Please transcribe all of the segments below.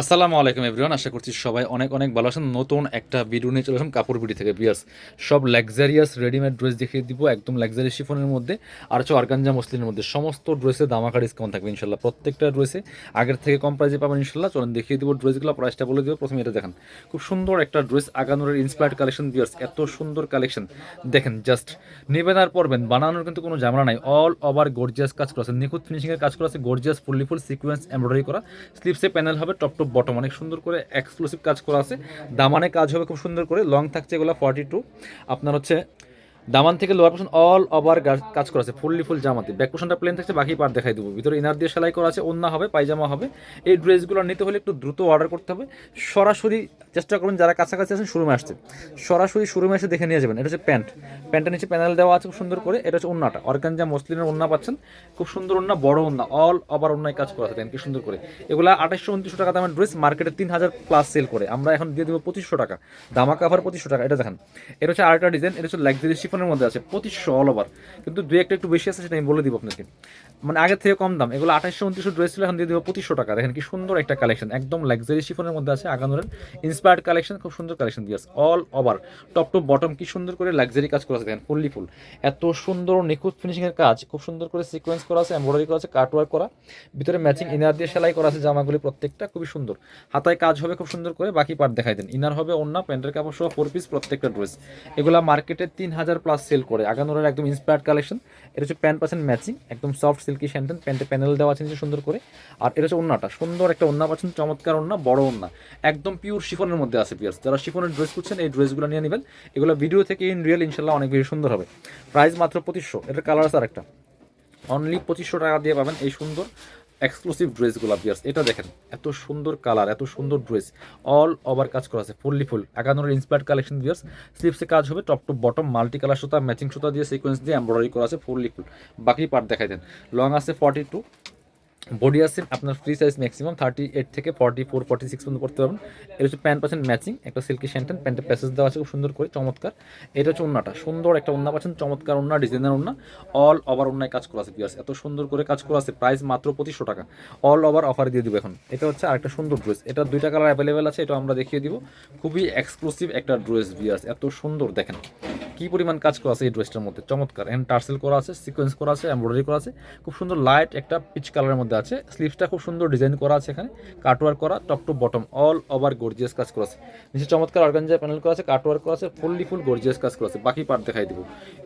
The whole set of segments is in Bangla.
আসসালামু আলাইকুম এভরিওয়ান, আশা করছি সবাই অনেক অনেক ভালো আছেন। নতুন একটা ভিডিও নিয়ে চলে আসলাম কাপড় বিডি থেকে। বিয়ার্স, সব লাক্সারিয়াস রেডিমেড ড্রেস দেখিয়ে দিব, একদম লাক্সারি শিফনের মধ্যে আর হচ্ছে অর্গানজা মসলিনের মধ্যে। সমস্ত ড্রেসে দামাকা ডিসকাউন্ট থাকবে ইনশাল্লাহ। প্রত্যেকটা ড্রেসে আগের থেকে কম প্রাইসে পাবেন ইনশাল্লাহ। চলেন দেখিয়ে দিব ড্রেসগুলো, প্রাইসটা বলে দিব। প্রথমে এটা দেখেন, খুব সুন্দর একটা ড্রেস, আগানোরের ইন্সপায়ার্ড কালেকশন। বিয়ার্স, এত সুন্দর কালেকশন দেখেন, জাস্ট নেবেন আর পরবেন, বানানোর কিন্তু কোনো ঝামেলা নাই। অল ওভার গর্জিয়াস কাজ করা আছে, নিখুঁত ফিনিশিংয়ের কাজ করা আছে, gorgeous fully full sequence embroidery করা। স্লিপসে প্যানেল হবে টপ টু বটম, অনেক সুন্দর করে এক্সক্লুসিভ কাজ করা আছে। দামানে কাজ হবে খুব সুন্দর করে, লং থাকছে এগুলো 42। আপনার হচ্ছে দামান থেকে লোয়ার পোর্শন অল ওভার কাজ করা আছে, ফুললি ফুল জামাতে। ব্যাক পোর্শনটা প্লেন থাকছে, বাকি পার্ট দেখাই দেবো। ভিতরে ইনার দিয়ে সেলাই করা আছে, ওন্না হবে, পায়জামা হবে। এই ড্রেসগুলো নিতে হলে একটু দ্রুত অর্ডার করতে হবে। সরাসরি চেষ্টা করুন যারা কাছাকাছি আছেন শোরুমে আসতে, সরাসরি শোরুমে এসে দেখে নিয়ে যাবেন। এটা হচ্ছে প্যান্ট, প্যান্টের নিচে প্যানেল দেওয়া আছে খুব সুন্দর করে। এটা হচ্ছে ওন্নাটা, অর্গানজা মসলিনের ওন্না পাচ্ছেন, খুব সুন্দর ওন্না, বড় ওন্না, অল ওভার ওন্নায় কাজ করা আছে। দেখেন কি সুন্দর করে। এগুলা 2800-2900 টাকা দামের ড্রেস, মার্কেটে 3000 প্লাস সেল করে, আমরা এখন দিয়ে দেবো 2500 টাকা। দামা কাভার 2500 টাকা। এটা দেখেন, এটা হচ্ছে আরেকটা ডিজাইন, এটা হচ্ছে লাক্সারি শিফনের মধ্যে আছে 2500 অল ওভার। কিন্তু দুই একটা একটু বেশি আছে, সেটা আমি বলে দিব আপনাকে, মানে আগের থেকে কম দাম। এগুলো 2800-2900 ড্রেস ছিল, এখন দিয়ে দেবো 2500 টাকা। দেখেন কি সুন্দর একটা কালেকশন, একদম লাক্সারি শিফনের মধ্যে আছে, আগানোরের ইন্সপায়ার্ড কালেকশন, খুব সুন্দর কালেকশন দিয়েছে। All over top to bottom কি সুন্দর করে লাক্সারি কাজ করা আছে। দেখেন ফুললি ফুল, এত সুন্দর নিখুঁত ফিনিশিংয়ের কাজ, খুব সুন্দর করে সিকোয়েন্স করা আছে, এমব্রয়ডারি করা আছে, কাটওয়ার্ক করা, ভিতরে ম্যাচিং ইনার দিয়ে সেলাই করা আছে। জামাগুলি প্রত্যেকটা খুবই সুন্দর, হাতায় কাজ হবে খুব সুন্দর করে। বাকি পার্ট দেখাই দেন, ইনার হবে ওন্না, প্যান্টের কাপড় সহ 4 পিস প্রত্যেকটা ড্রেস। এগুলা মার্কেটে 3000 প্লাস সেল করে, আগানোরের একদম ইন্সপায়ার্ড কালেকশন। এটা হচ্ছে প্যান্ট পাচ্ছেন ম্যাচিং, একদম সফট সিল্কি শ্যান্টেন, প্যান্টে প্যানেল দেওয়া আছে নিচে সুন্দর করে। আর এটা হচ্ছে ওন্নাটা, সুন্দর একটা ওন্না পাচ্ছেন, চমৎকার ওন্না, বড় ওন্না, একদম পিওর শিফনের মধ্যে আছে। পিয়ার্স, যারা শিফনের ড্রেস খুঁজছেন এই ড্রেসগুলো নিয়ে নেবেন। এগুলো ভিডিও থেকে ইন রিয়েল ইনশাল্লাহ অনেক বেশি সুন্দর হবে। প্রাইস মাত্র 2500। এটার কালার আছে আরেকটা, অনলি 2500 টাকা দিয়ে পাবেন এই সুন্দর এক্সক্লুসিভ ড্রেসগুলো। বিয়ার্স, এটা দেখেন, এত সুন্দর কালার, এত সুন্দর ড্রেস, অল ওভার কাজ করা আছে, ফুললি ফুল আগানোর ইন্সপায়ার্ড কালেকশন। বিয়ার্স, স্লিপসে কাজ হবে top to bottom, multi colour সুতা, ম্যাচিং সুতা দিয়ে সিকোয়েন্স দিয়ে এমব্রয়ডারি করা আছে, ফুললি ফুল। বাকি পার্ট দেখাই দেন, লং আছে 42, বডি আছে আপনার ফ্রি সাইজ ম্যাক্সিমাম 38 থেকে 44-46 পর্যন্ত করতে পারবেন। এটা হচ্ছে প্যান্ট পাচ্ছেন ম্যাচিং, একটা সিল্কি শ্যান্টেন, প্যান্টের প্যাসেজ দেওয়া আছে খুব সুন্দর করে, চমৎকার। এটা হচ্ছে ওন্নাটা, সুন্দর একটা ওন্না পাচ্ছেন, চমৎকার ওন্না, ডিজাইনার ওন্না, অল ওভার ওন্নায় কাজ করা আছে। পিয়ার্স, এত সুন্দর করে কাজ করা আছে, প্রাইস মাত্র 2500 টাকা। অল ওভার অফার দিয়ে দিব এখন। এটা হচ্ছে আরেকটা সুন্দর ড্রেস, এটা দুইটা কালার অ্যাভেলেবেল আছে, এটা আমরা দেখিয়ে দিব। খুবই এক্সক্লুসিভ একটা ড্রেস। বিয়ার্স, এত সুন্দর দেখেন কি পরিমাণ কাজ করা আছে এই ড্রেসটার মধ্যে, চমৎকার। এন্ড টার্সেল করা আছে, সিকোয়েন্স করা আছে, এমব্রয়ডারি করা আছে, খুব সুন্দর লাইট একটা পিচ কালারের মধ্যে আছে। স্লিভসটা খুব সুন্দর ডিজাইন করা আছে, এখানে কাটওয়ার্ক করা, top to bottom all over gorgeous কাজ করা আছে। নিচে চমৎকার অর্গানজা প্যানেল করা আছে, কাটওয়ার্ক করা আছে, ফুললি ফুল গর্জিয়াস কাজ করা আছে। বাকি পার্ট দেখাই দিব।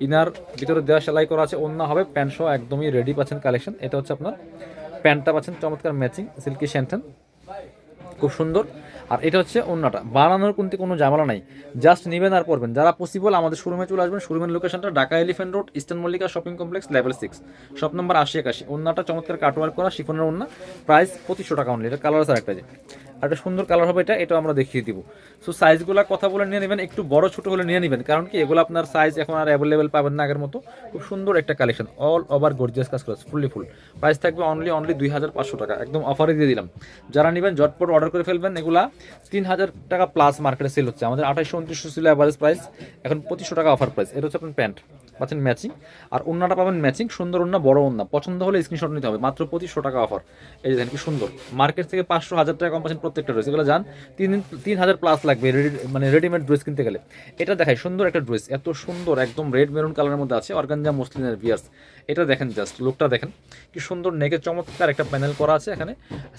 ইনার ভিতরে দেওয়া সেলাই করা আছে, ওন্না হবে, প্যান্ট সহ একদমই রেডি পাচ্ছেন কালেকশন। এটা হচ্ছে আপনার প্যান্টটা পাচ্ছেন চমৎকার ম্যাচিং সিল্কি শ্যান্টেন, খুব সুন্দর। আর এটা হচ্ছে ওন্নাটা, বানানোর কিন্তু কোনো ঝামেলা নাই, জাস্ট নেবেন আর পরবেন। যারা পসিবল আমাদের শোরুমে চলে আসবেন। শোরুমের লোকেশনটা Dhaka elephant road, eastern Mallika shopping complex, level 6, shop number 8081। ওন্নাটা চমৎকার কাটওয়ার্ক করা শিফনের ওন্না, প্রাইস 2500 টাকা অনলি। এটা কালার আছে একটা, যে একটা সুন্দর কালার হবে, এটা আমরা দেখিয়ে দিব। সো সাইজগুলো কথা বলে নিয়ে নেবেন, একটু বড় ছোট হলে নিয়ে নেবেন, কারণ কি এগুলো আপনার সাইজ এখন আর অ্যাভেলেবেল পাবেন না আগের মতো। খুব সুন্দর একটা কালেকশন, অল ওভার গর্জিয়াস কাজ করা, ফুললি ফুল। প্রাইস থাকবে অনলি 2500 টাকা, একদম অফারে দিয়ে দিলাম। যারা নেবেন ঝটপট অর্ডার করে ফেলবেন। এগুলা 3000 টাকা প্লাস মার্কেটে সেল হচ্ছে, আমাদের 2800-2900 ছিল অ্যাভারেজ প্রাইস, এখন 2500 টাকা অফার প্রাইস। এটা হচ্ছে আপনার প্যান্ট পাচ্ছেন ম্যাচিং, আর ওন্নাটা পাবেন ম্যাচিং, সুন্দর ওন্না, বড় ওন্না। পছন্দ হলে স্ক্রিনশট নিতে হবে, মাত্র 2500 টাকা অফার। এই যে দেখেন কি সুন্দর, মার্কেট থেকে 500-1000 টাকা কম পাচ্ছেন প্রত্যেকটা ড্রেস। এগুলো যান 3000 প্লাস লাগবে মানে রেডিমেড ড্রেস কিনতে গেলে। এটা দেখাই সুন্দর একটা ড্রেস, এত সুন্দর, একদম রেড মেরুন কালারের মধ্যে আছে, অর্গানজা মসলিনের। বিয়ার্স, এটা দেখেন, জাস্ট লুকটা দেখেন কি সুন্দর, নেকে চমৎকার একটা প্যানেল করা আছে, এখানে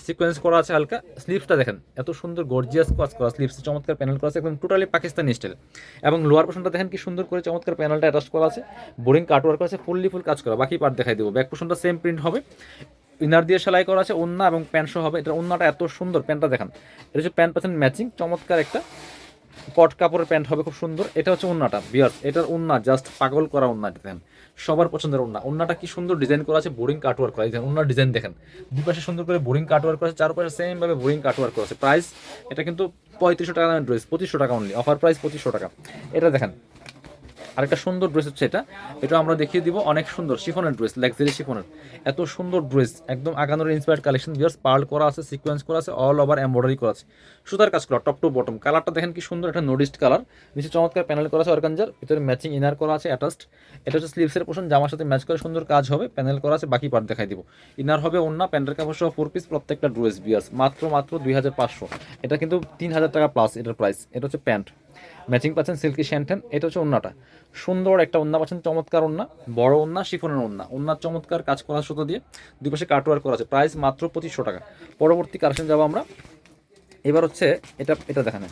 সিকোয়েন্স করা আছে হালকা। স্লিভসটা দেখেন, এত সুন্দর গর্জিয়াস কাজ করা, স্লিভস চমৎকার প্যানেল করা আছে, একদম টোটালি পাকিস্তানি স্টাইল। এবং লোয়ার পোর্শনটা দেখেন কি সুন্দর করে চমৎকার প্যানেলটা অ্যাটাচ করা আছে, বোরিং কাটওয়ার্ক আছে, ফুললি ফুল কাজ করা। বাকি পার্ট দেখাই দেবো। ব্যাক পোর্শনটা সেম প্রিন্ট হবে, ইনার দিয়ে সেলাই করা আছে, ওন্না এবং প্যান্ট সহ হবে। এটা ওন্নাটা এত সুন্দর, প্যান্টটা দেখেন, এটা হচ্ছে প্যান্ট পাচ্ছেন ম্যাচিং, চমৎকার একটা কট কাপড়ের প্যান্ট হবে, খুব সুন্দর। এটা হচ্ছে ওন্নাটা। বিয়ার্স, এটার ওন্না জাস্ট পাগল করা ওন্না, দেখেন সবার পছন্দের ওন্না। ওন্নাটা কি সুন্দর ডিজাইন করা আছে, বোরিং কাটওয়ার্ক করা আছে, ওন্নার ডিজাইন দেখেন, দুপাশে সুন্দর করে বোরিং কাটওয়ার্ক করা আছে, চারপাশে সেম ভাবে বোরিং কাটওয়ার্ক করা আছে। প্রাইস এটা কিন্তু 3500 টাকা দামের ড্রেস, 2500 টাকা অনলি, অফার প্রাইস 2500 টাকা। এটা দেখেন, আরেকটা সুন্দর ড্রেস হচ্ছে এটা, এটা আমরা দেখিয়ে দিব, অনেক সুন্দর শিফনের ড্রেস, লাক্সারি শিফনের, এত সুন্দর ড্রেস, একদম আগানোর ইন্সপায়ার্ড কালেকশন ভিউয়ার্স, পার্ল করা আছে, সিকোয়েন্স করা আছে, অল ওভার এমব্রয়ডারি করা আছে, সুতার কাজ করা টপ টু বটম। কালারটা দেখেন কি সুন্দর, একটা নোডিস্ট কালার, নিচে চমৎকার প্যানেল করা আছে অর্গানজার, ভিতরে ম্যাচিং ইনার করা আছে অ্যাটাচড। এটা হচ্ছে স্লিভসের পোর্শন, জামার সাথে ম্যাচ করে সুন্দর কাজ হবে, প্যানেল করা আছে, বাকি পার্ট দেখাই দিব। ইনার হবে ওন্না, প্যান্টের কাপড় সহ 4 পিস, প্রত্যেকটা ড্রেস ভিউয়ার্স মাত্র 2500। এটা কিন্তু 3000 টাকা প্লাস এটার প্রাইস। এটা হচ্ছে প্যান্ট, ম্যাচিং পাচ্ছেন সিল্কি শ্যান্টেন। এটা হচ্ছে ওন্নাটা, সুন্দর একটা ওন্না পাচ্ছেন, চমৎকার ওন্না, বড় ওন্না, শিফনের ওন্না, ওন্নার চমৎকার কাজ করা সুতো দিয়ে, দুই পাশে কাটওয়ার্ক করা আছে, প্রাইস মাত্র 2500 টাকা। পরবর্তী কালেকশন যাবো আমরা। এবার হচ্ছে এটা, এটা দেখান,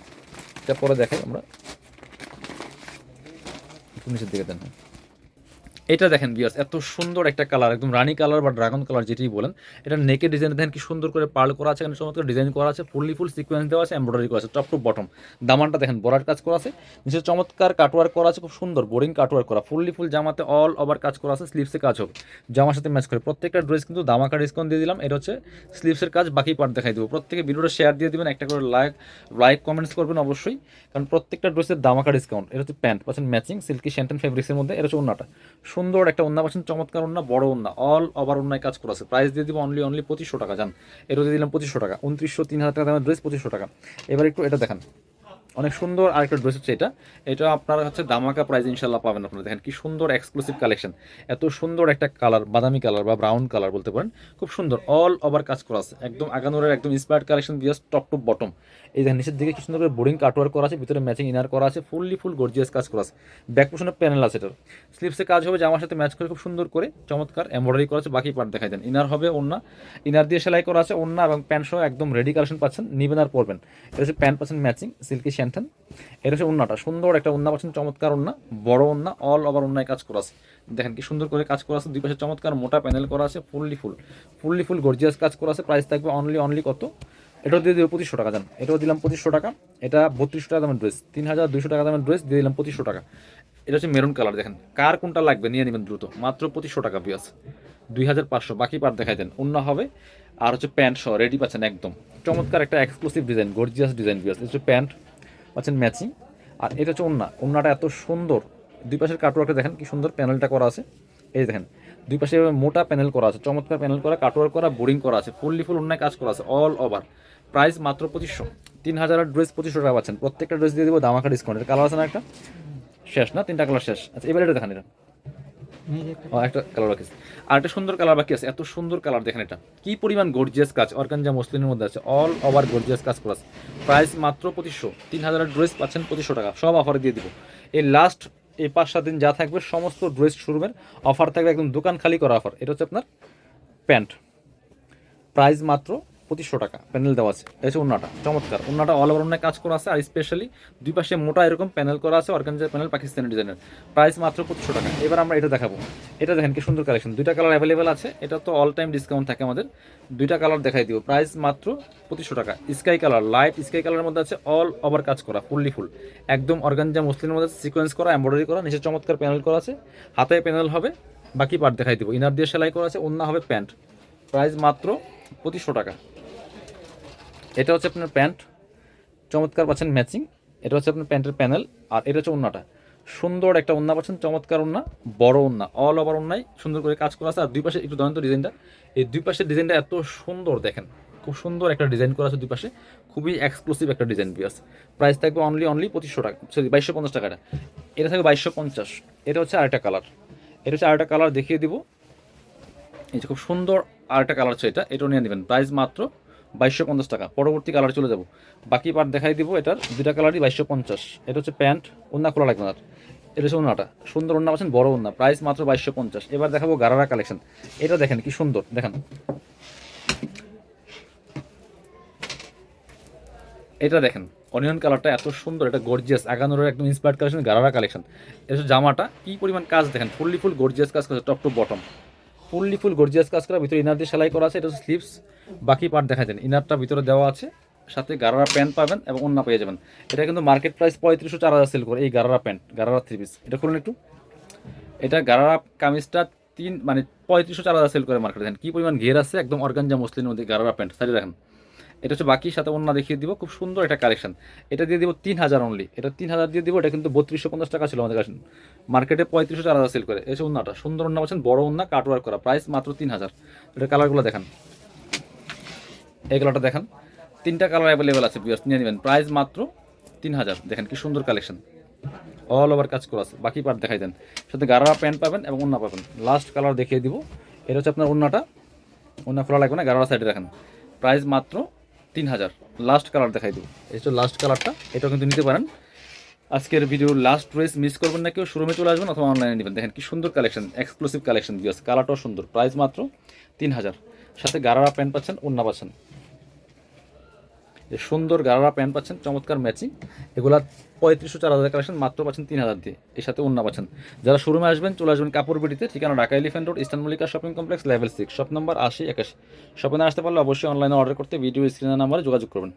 এটা পরে দেখাই আমরা, একটু নিচের দিকে দেন। এটা দেখেন ভিউয়ার্স, এত সুন্দর একটা কালার, একদম রানী কালার বা ড্রাগন কালার যেটি বলেন। এটা নেকের ডিজাইন দেখেন কি সুন্দর করে পার্ল করা আছে, এখানে চমৎকার ডিজাইন করা আছে, ফুললি ফুল সিকোয়েন্স দেওয়া আছে, এমব্রয়ডারি করা আছে টপ টু বটম। দামানটা দেখেন বরার কাজ করা আছে, নিচে চমৎকার কাটওয়ার্ক করা আছে, খুব সুন্দর বোরিং কাটওয়ার্ক করা, ফুললি ফুল জামাতে অল ওভার কাজ করা আছে, স্লিভসে কাজ হবে, জামার সাথে ম্যাচ করে। প্রত্যেকটা ড্রেস কিন্তু দামাকা ডিসকাউন্ট দিয়ে দিলাম। এটা হচ্ছে স্লিভসের কাজ, বাকি পার্ট দেখাই দেবো। প্রত্যেকে ভিডিওটা শেয়ার দিয়ে দিবেন, একটা করে লাইক কমেন্টস করবেন অবশ্যই, কারণ প্রত্যেকটা ড্রেসের দামাকা ডিসকাউন্ট। এটা হচ্ছে প্যান্ট পাচ্ছেন ম্যাচিং সিল্কি শ্যান্টেন ফেব্রিক্সের মধ্যে। এটা হচ্ছে ওন্নাটা, সুন্দর একটা ওন্না পাচ্ছেন, চমৎকার ওন্না, বড় ওন্না, অল ওভার ওন্নায় কাজ করা আছে। প্রাইস দিয়ে দিব অনলি 2500 টাকা। জান, এটা দিয়ে দিলাম 2500 টাকা, 2900 3000 টাকা দামের ড্রেস 2500 টাকা। এবার একটু এটা দেখান, অনেক সুন্দর আরেকটা ড্রেস হচ্ছে এটা, এটা আপনারা হচ্ছে দামাকা প্রাইস ইনশাল্লাহ পাবেন। আপনারা দেখেন কি সুন্দর এক্সক্লুসিভ কালেকশন, এত সুন্দর একটা কালার, বাদামি কালার বা ব্রাউন কালার বলতে পারেন, খুব সুন্দর অল ওভার কাজ করা আছে, একদম আগানোরের একদম ইন্সপায়ার্ড কালেকশন দিয়ে টপ টু বটম। এই দেখেন নিচের দিকে কি সুন্দর করে বোরিং কাটওয়ার্ক করা আছে, ভিতরে ম্যাচিং ইনার করা আছে, ফুললি ফুল গর্জিয়াস কাজ করা আছে, ব্যাক পোর্শনে প্যানেল আছে, এটার স্লিভসে কাজ হবে, জামার সাথে ম্যাচ করে খুব সুন্দর করে চমৎকার এমব্রয়ডারি করা আছে, বাকি পার্ট দেখাই দেন। ইনার হবে ওন্না, ইনার দিয়ে সেলাই করা আছে, ওন্না এবং প্যান্ট সহ একদম রেডি কালেকশন পাচ্ছেন, নিবেন আর পরবেন। এটা হচ্ছে প্যান্ট পাচ্ছেন ম্যাচিং সিল্কি শ্যান্টেন। এটা হচ্ছে ওন্নাটা, সুন্দর একটা ওন্না পাচ্ছেন, চমৎকার ওন্না, বড় ওন্না, অল ওভার ওন্নায় কাজ করা আছে, দেখেন কি সুন্দর করে কাজ করা আছে, দুই পাশে চমৎকার মোটা প্যানেল করা আছে, ফুললি ফুল গর্জিয়াস কাজ করা আছে। প্রাইস থাকবে অনলি কত, এটাও দিয়ে দিল 2500 টাকা। জান, এটাও দিলাম 2500 টাকা। এটা 3200 টাকা দামের ড্রেস, 3200 টাকা দামের ড্রেস দিয়ে দিলাম 2500 টাকা। এটা হচ্ছে মেরুন কালার, দেখেন কার কোনটা লাগবে নিয়ে নেবেন দ্রুত, মাত্র 2500 টাকা বিয়াস, 2500। বাকি পার্ট দেখাই দেন, অন্য হবে। আর হচ্ছে প্যান্ট সহ রেডি পাচ্ছেন, একদম চমৎকার একটা এক্সক্লুসিভ ডিজাইন, গর্জিয়াস ডিজাইন বিয়াস। এটা হচ্ছে প্যান্ট পাচ্ছেন ম্যাচিং, আর এটা হচ্ছে ওন্নাটা এত সুন্দর, দুই পাশের কাটওয়ার্কটা দেখেন কি সুন্দর প্যানেলটা করা আছে, এই দেখেন দুই পাশে মোটা প্যানেল করা আছে, চমৎকার প্যানেল করা, কাটওয়ার্ক করা, বোরিং করা আছে, ফুললি ফুল অন্যায় কাজ করা আছে অল ওভার। প্রাইস মাত্র 2500, 3000 ড্রেস 2500 টাকা পাচ্ছেন। প্রত্যেকটা ড্রেস দিয়ে দেবো দামাকা ডিসকাউন্টের। কালার আছে না একটা, শেষ না, 3টা কালার শেষ। আচ্ছা এবার এটা দেখেন, এটা একটা কালার বাকি আছে, আর একটা সুন্দর কালার বাকি আছে, এত সুন্দর কালার দেখেন, এটা কি পরিমাণ গর্জিয়াস কাজ, অর্গানজা মসলিনের মধ্যে আছে, অল ওভার গর্জিয়াস কাজ করা আছে। প্রাইস মাত্র 2500, 3000 ড্রেস পাচ্ছেন 2500 টাকা, সব অফারে দিয়ে দিব। এই লাস্ট এই 5-7 দিন যা থাকবে সমস্ত ড্রেস শোরুমের অফার থাকবে, একদম দোকান খালি করা অফার। এটা হচ্ছে আপনার প্যান্ট, প্রাইস মাত্র 2500 টাকা, প্যানেল দেওয়া আছে। এটা হচ্ছে ওন্নাটা, চমৎকার ওন্নাটা অল ওভার ওন্নায় কাজ করা আছে, আর স্পেশালি দুই পাশে মোটা এরকম প্যানেল করা আছে, অর্গানজার প্যানেল, পাকিস্তানি ডিজাইনের। প্রাইস মাত্র 2500 টাকা। এবার আমরা এটা দেখাবো, এটা দেখেন কি সুন্দর কালেকশন, দুইটা কালার অ্যাভেলেবেল আছে, এটা তো অল টাইম ডিসকাউন্ট থাকে আমাদের, দুইটা কালার দেখাই দিব। প্রাইস মাত্র 2500 টাকা। স্কাই কালার, লাইট স্কাই কালারের মধ্যে আছে, অল ওভার কাজ করা, ফুললি ফুল একদম অর্গানজা মসলিনের মধ্যে সিকোয়েন্স করা, এমব্রয়ডারি করা, নিচে চমৎকার প্যানেল করা আছে, হাতে প্যানেল হবে, বাকি পার্ট দেখাই দিব। ইনার দিয়ে সেলাই করা আছে, ওন্না হবে প্যান্ট। প্রাইস মাত্র 2500 টাকা। এটা হচ্ছে আপনার প্যান্ট, চমৎকার পাচ্ছেন ম্যাচিং। এটা হচ্ছে আপনার প্যান্টের প্যানেল, আর এটা হচ্ছে ওন্নাটা, সুন্দর একটা ওন্না পাচ্ছেন, চমৎকার ওন্না, বড় ওন্না, অল ওভার ওন্নায় সুন্দর করে কাজ করা আছে। আর দুই পাশে একটু দন্ত ডিজাইনটা, এই দুই পাশের ডিজাইনটা এত সুন্দর দেখেন, খুব সুন্দর একটা ডিজাইন করা আছে দুই পাশে, খুবই এক্সক্লুসিভ একটা ডিজাইন বিয়াস। প্রাইস থাকবে অনলি 2500 টাকা, সরি 2250 টাকাটা। এটা থাকবে 2250। এটা হচ্ছে আরেকটা কালার, এটা হচ্ছে আরেকটা কালার দেখিয়ে দিব, এই যে খুব সুন্দর আরেকটা কালার হচ্ছে এটা, এটাও নিয়ে নেবেন। প্রাইস মাত্র 2250 টাকা। পরবর্তী কালার চলে যাব, বাকি পার্ট দেখাই দিব। এটার দুইটা কালারই 2250। এটা হচ্ছে প্যান্ট, ওন্না খোলা লাগবে না, এটা হচ্ছে ওন্নাটা, সুন্দর ওন্না পাচ্ছেন, বড় ওন্না, প্রাইস মাত্র 2250। এবার দেখাবো গারারা কালেকশন, এটা দেখেন কি সুন্দর, দেখেন এটা দেখেন অনিয়ন কালারটা এত সুন্দর, এটা গর্জিয়াস আগানোর একদম ইন্সপায়ার্ড কালেকশন, গারারা কালেকশন। এটা হচ্ছে জামাটা, কি পরিমাণ কাজ দেখেন, ফুললি ফুল গর্জিয়াস কাজ করেছে, top to bottom fully full gorgeous কাজ করা, ভিতরে ইনার দিয়ে সেলাই করা আছে। এটা হচ্ছে স্লিভস, বাকি পার্ট দেখা দেন, ইনারটা ভিতরে দেওয়া আছে, সাথে গারারা প্যান্ট পাবেন এবং ওন্না পেয়ে যাবেন। এটা কিন্তু মার্কেট প্রাইস 3500-4000 সেল করে, এই gharara pant, gharara three piece. এটা খুলুন একটু, এটা গারারা কামিজটা মানে 3500-4000 সেল করে মার্কেটে। দেখেন কি পরিমাণ ঘের আছে, একদম অর্গানজা মসলিনের মধ্যে গারারা প্যান্ট, সাইডে দেখেন এটা হচ্ছে বাকি, সাথে অন্য দেখিয়ে দিব, খুব সুন্দর একটা কালেকশন। এটা দিয়ে দিব 3000 অনলি, এটা 3000 দিয়ে দিব। এটা কিন্তু 3250 টাকা ছিল আমাদের কাছে, মার্কেটে 3500 4000 সেল করে। এই যে অন্যটা সুন্দর অন্য পাচ্ছেন, বড় অন্য কাটওয়ার্ক করা, প্রাইস মাত্র 3000। এটা কালারগুলো দেখান, এই কালারটা দেখান, 3টা কালার অ্যাভেলেবেল আছে ভিউয়ার্স, নিয়ে নেবেন, প্রাইস মাত্র 3000। দেখেন কি সুন্দর কালেকশন, অল ওভার কাজ করা আছে। বাকি পার্ট দেখাই দেন, সাথে গারারা প্যান্ট পাবেন এবং ওন্না পাবেন। লাস্ট কালার দেখিয়ে দিব, এটা হচ্ছে আপনার ওন্নাটা, ওন্না খোলা লাগবে না, গারারা সাইডে রাখেন, প্রাইস মাত্র 3000। লাস্ট কালার দেখাই দিব, এই হচ্ছে লাস্ট কালারটা, এটাও কিন্তু নিতে পারেন। আজকের ভিডিওর লাস্ট ড্রেস মিস করবেন না কেউ, শোরুমে চলে আসবেন অথবা অনলাইনে নেবেন। দেখেন কি সুন্দর কালেকশন, এক্সক্লুসিভ কালেকশন ভিউয়ার্স, কালারটাও সুন্দর, প্রাইস মাত্র 3000। সাথে গারারা প্যান্ট পাচ্ছেন, ওন্না পাচ্ছেন, এই সুন্দর গারারা প্যান্ট পাচ্ছেন, চমৎকার ম্যাচিং। এগুলা 3500 4000 কালেকশন, মাত্র পাচ্ছেন 3000 দিয়ে, এর সাথে ওন্না পাচ্ছেন। যারা শোরুমে আসবেন চলে আসবেন কাপড় বিডিতে, ঠিকানা Dhaka elephant road, eastern Mallika shopping complex, level 6, shop number 80 81। শপে না আসতে পারলে অবশ্যই অনলাইনে অর্ডার করতে ভিডিও স্ক্রিনের নাম্বারে যোগাযোগ করবেন।